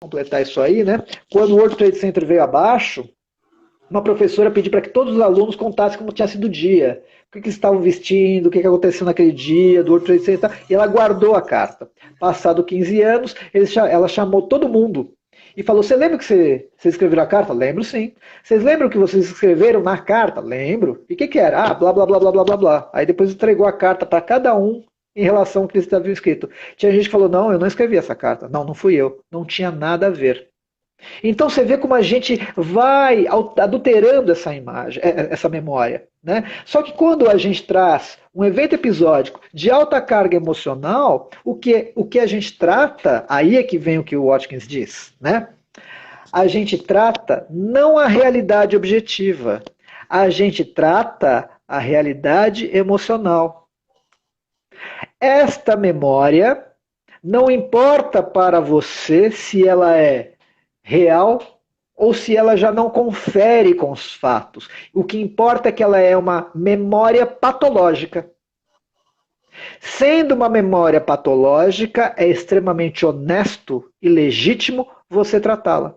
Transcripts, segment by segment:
completar isso aí, né? Quando o World Trade Center veio abaixo, uma professora pediu para que todos os alunos contassem como tinha sido o dia, o que eles estavam vestindo, o que aconteceu naquele dia, do World Trade Center, e ela guardou a carta. Passado 15 anos, ela chamou todo mundo e falou: você lembra que vocês escreveram a carta? Lembro, sim. Vocês lembram que vocês escreveram na carta? Lembro. E o que era? Ah, blá, blá, blá, blá, blá, blá, blá. Aí depois entregou a carta para cada um em relação ao que eles haviam escrito. Tinha gente que falou: não, eu não escrevi essa carta. Não, não fui eu. Não tinha nada a ver. Então você vê como a gente vai adulterando essa imagem, essa memória. Né? Só que quando a gente traz um evento episódico de alta carga emocional, o que a gente trata, aí é que vem o que o Watkins diz, né? A gente trata não a realidade objetiva, a gente trata a realidade emocional. Esta memória não importa para você se ela é real ou se ela já não confere com os fatos. O que importa é que ela é uma memória patológica. Sendo uma memória patológica, é extremamente honesto e legítimo você tratá-la.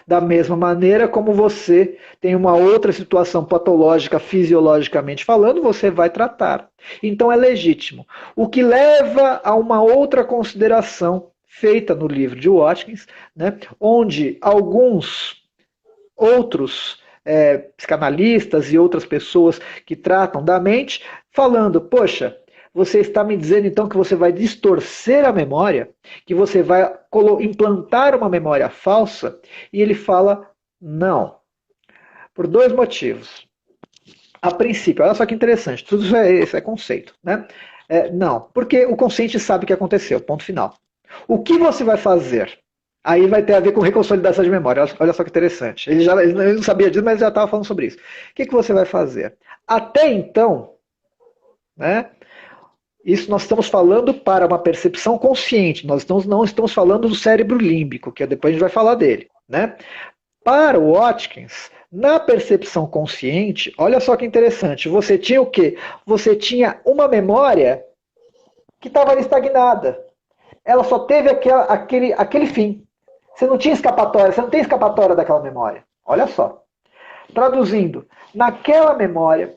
Da mesma maneira como você tem uma outra situação patológica, fisiologicamente falando, você vai tratar. Então é legítimo. O que leva a uma outra consideração feita no livro de Watkins, né, onde alguns outros psicanalistas e outras pessoas que tratam da mente, falando, poxa, você está me dizendo então que você vai distorcer a memória, que você vai implantar uma memória falsa? E ele fala, não. Por dois motivos. A princípio, olha só que interessante, tudo isso é conceito, né? Não, porque o consciente sabe o que aconteceu, ponto final. O que você vai fazer? Aí vai ter a ver com reconsolidação de memória. Olha só que interessante. Ele não sabia disso, mas já estava falando sobre isso. O que você vai fazer? Até então, né? Isso nós estamos falando para uma percepção consciente. Nós não estamos falando do cérebro límbico, que depois a gente vai falar dele, né? Para o Watkins, na percepção consciente, olha só que interessante. Você tinha o quê? Você tinha uma memória que estava estagnada. Ela só teve aquele fim. Você não tinha escapatória, você não tem escapatória daquela memória. Olha só. Traduzindo, naquela memória,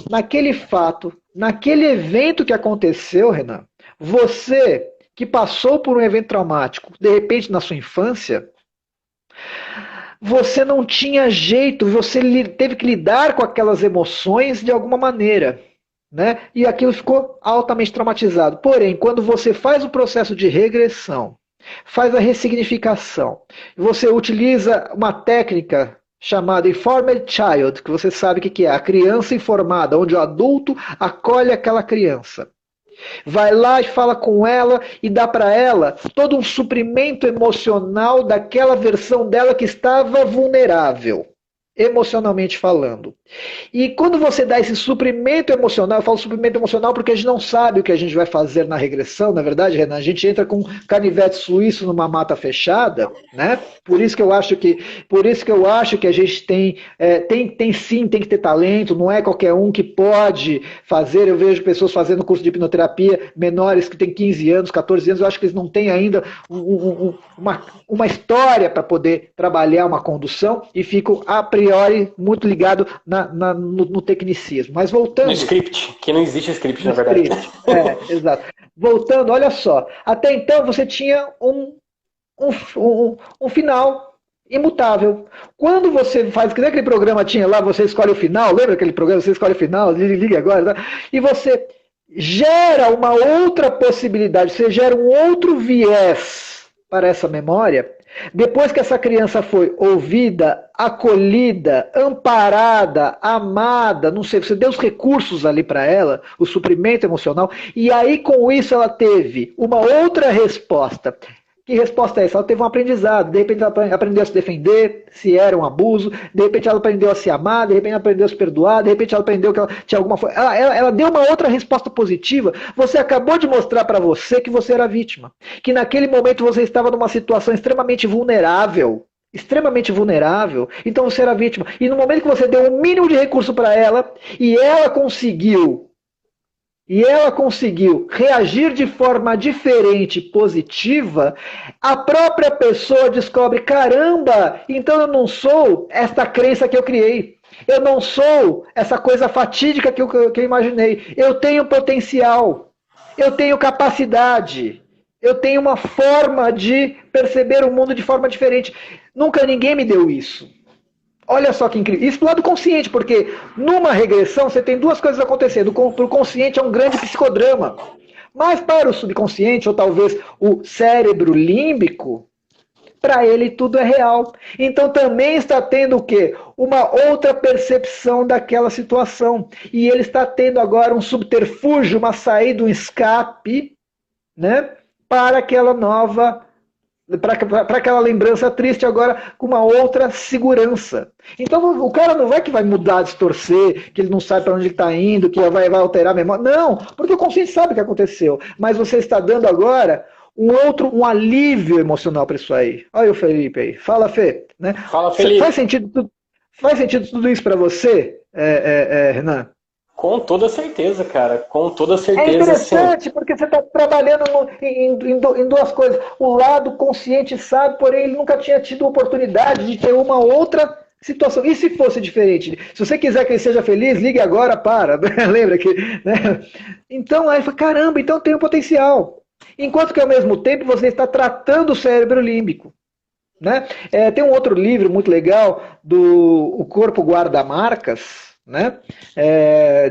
naquele fato, naquele evento que aconteceu, Renan, você que passou por um evento traumático, de repente na sua infância, você não tinha jeito, você teve que lidar com aquelas emoções de alguma maneira. Né? E aquilo ficou altamente traumatizado. Porém, quando você faz o processo de regressão, faz a ressignificação, você utiliza uma técnica chamada Informed Child, que você sabe o que é, a criança informada, onde o adulto acolhe aquela criança. Vai lá e fala com ela e dá para ela todo um suprimento emocional daquela versão dela que estava vulnerável, emocionalmente falando. E quando você dá esse suprimento emocional, eu falo suprimento emocional porque a gente não sabe o que a gente vai fazer na regressão, na verdade, Renan, a gente entra com canivete suíço numa mata fechada, né? Por isso que eu acho que a gente tem que ter talento, não é qualquer um que pode fazer. Eu vejo pessoas fazendo curso de hipnoterapia menores que têm 15 anos, 14 anos, eu acho que eles não têm ainda uma história para poder trabalhar uma condução e ficam a priori muito ligados no tecnicismo. Mas voltando... No script, que não existe script, na verdade. Exato. Voltando, olha só. Até então você tinha um final imutável. Quando você faz, que nem aquele programa tinha lá, você escolhe o final, lembra aquele programa, você escolhe o final, liga agora, tá? E você gera uma outra possibilidade, você gera um outro viés para essa memória. Depois que essa criança foi ouvida, acolhida, amparada, amada, não sei, você deu os recursos ali para ela, o suprimento emocional, e aí com isso ela teve uma outra resposta. Que resposta é essa? Ela teve um aprendizado, de repente ela aprendeu a se defender, se era um abuso, de repente ela aprendeu a se amar, de repente ela aprendeu a se perdoar, de repente ela aprendeu que ela tinha alguma forma. Ela deu uma outra resposta positiva. Você acabou de mostrar para você que você era vítima. Que naquele momento você estava numa situação extremamente vulnerável. Então você era vítima. E no momento que você deu o mínimo de recurso para ela, e ela conseguiu e ela conseguiu reagir de forma diferente, positiva, a própria pessoa descobre, caramba, então eu não sou esta crença que eu criei. Eu não sou essa coisa fatídica que eu imaginei. Eu tenho potencial, eu tenho capacidade, eu tenho uma forma de perceber o mundo de forma diferente. Nunca ninguém me deu isso. Olha só que incrível. Isso do lado consciente, porque numa regressão você tem duas coisas acontecendo. Para o consciente é um grande psicodrama. Mas para o subconsciente, ou talvez o cérebro límbico, para ele tudo é real. Então também está tendo o quê? Uma outra percepção daquela situação. E ele está tendo agora um subterfúgio, uma saída, um escape, né, para aquela nova, para aquela lembrança triste agora com uma outra segurança. Então o cara não vai que vai mudar, distorcer, que ele não sabe para onde ele está indo, que vai alterar a memória. Não, porque o consciente sabe o que aconteceu. Mas você está dando agora um alívio emocional para isso aí. Olha o Felipe aí. Fala, Fê. Né? Fala, Felipe. Faz sentido tudo isso para você, Renan? Com toda certeza, cara. Com toda certeza. É interessante, sim. Porque você está trabalhando em duas coisas. O lado consciente sabe, porém ele nunca tinha tido oportunidade de ter uma outra situação. E se fosse diferente? Se você quiser que ele seja feliz, ligue agora, para. Lembra que... Né? Então, aí fala, caramba, então tem um potencial. Enquanto que ao mesmo tempo você está tratando o cérebro límbico. Né? Tem um outro livro muito legal, do O Corpo Guarda Marcas, né?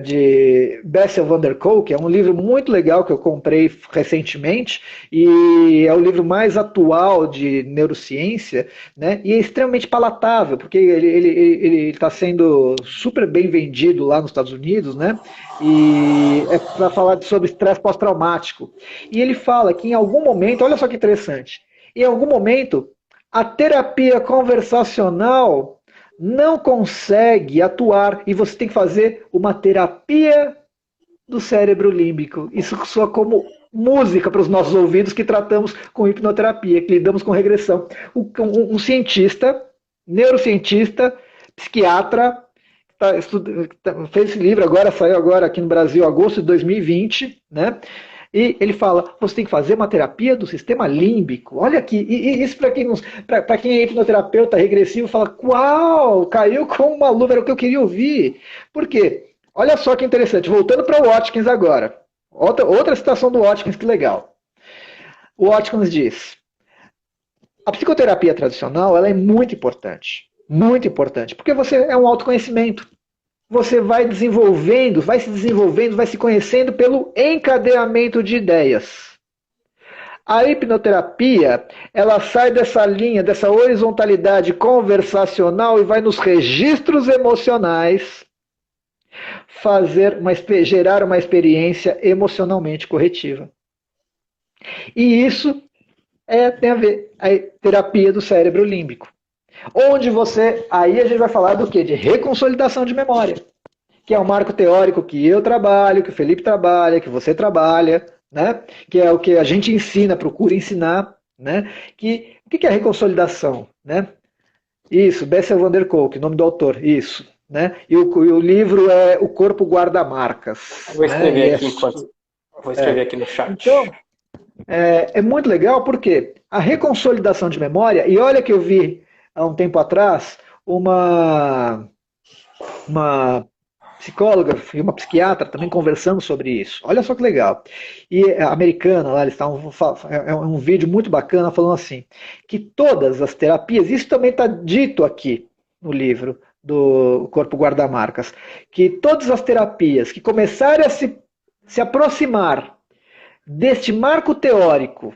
De Bessel van der Kolk, é um livro muito legal que eu comprei recentemente e é o livro mais atual de neurociência, né? E é extremamente palatável, porque ele está sendo super bem vendido lá nos Estados Unidos, né? E é para falar sobre estresse pós-traumático. E ele fala que em algum momento, olha só que interessante, em algum momento a terapia conversacional não consegue atuar e você tem que fazer uma terapia do cérebro límbico. Isso soa como música para os nossos ouvidos que tratamos com hipnoterapia, que lidamos com regressão. Um cientista, neurocientista, psiquiatra, fez esse livro agora, saiu agora aqui no Brasil, agosto de 2020, né? E ele fala, você tem que fazer uma terapia do sistema límbico. Olha aqui, e isso para quem é hipnoterapeuta regressivo, fala, uau, caiu com uma luva, era o que eu queria ouvir. Por quê? Olha só que interessante, voltando para o Watkins agora. Outra citação do Watkins, que legal. O Watkins diz, a psicoterapia tradicional ela é muito importante, porque você é um autoconhecimento. Você vai se desenvolvendo, vai se conhecendo pelo encadeamento de ideias. A hipnoterapia, ela sai dessa linha, dessa horizontalidade conversacional e vai nos registros emocionais gerar uma experiência emocionalmente corretiva. E isso tem a ver com a terapia do cérebro límbico. Onde aí a gente vai falar do quê? De reconsolidação de memória, que é o marco teórico que eu trabalho, que o Felipe trabalha, que você trabalha, né? Que é o que a gente ensina, procura ensinar, né? O que é a reconsolidação, né? Isso, Bessel van der Kolk, nome do autor, isso, né? E o livro é O Corpo Guarda Marcas. Vou escrever aqui vou escrever aqui no chat. Então, é muito legal porque a reconsolidação de memória, e olha que eu vi há um tempo atrás uma psicóloga e uma psiquiatra também conversando sobre isso. Olha só que legal. E a americana lá, eles estavam, é um vídeo muito bacana falando assim, que todas as terapias, isso também está dito aqui no livro do Corpo Guarda-Marcas, que todas as terapias que começarem a se aproximar deste marco teórico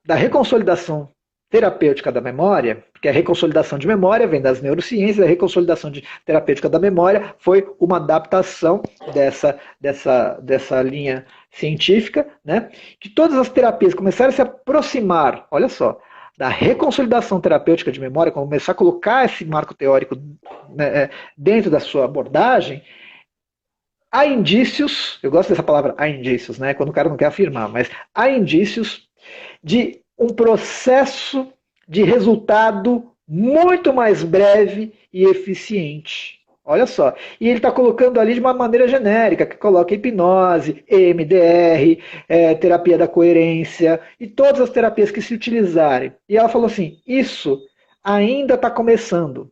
da reconsolidação terapêutica da memória, porque a reconsolidação de memória vem das neurociências, a reconsolidação terapêutica da memória foi uma adaptação dessa linha científica, né? Que todas as terapias começaram a se aproximar, olha só, da reconsolidação terapêutica de memória, começar a colocar esse marco teórico, né, dentro da sua abordagem, há indícios, eu gosto dessa palavra, há indícios, né? Quando o cara não quer afirmar, mas há indícios de um processo de resultado muito mais breve e eficiente. Olha só. E ele está colocando ali de uma maneira genérica, que coloca hipnose, EMDR, terapia da coerência e todas as terapias que se utilizarem. E ela falou assim: isso ainda está começando.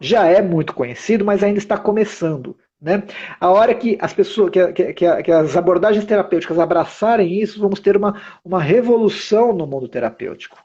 Já é muito conhecido, mas ainda está começando. Né? A hora que as pessoas, que as abordagens terapêuticas abraçarem isso, vamos ter uma revolução no mundo terapêutico.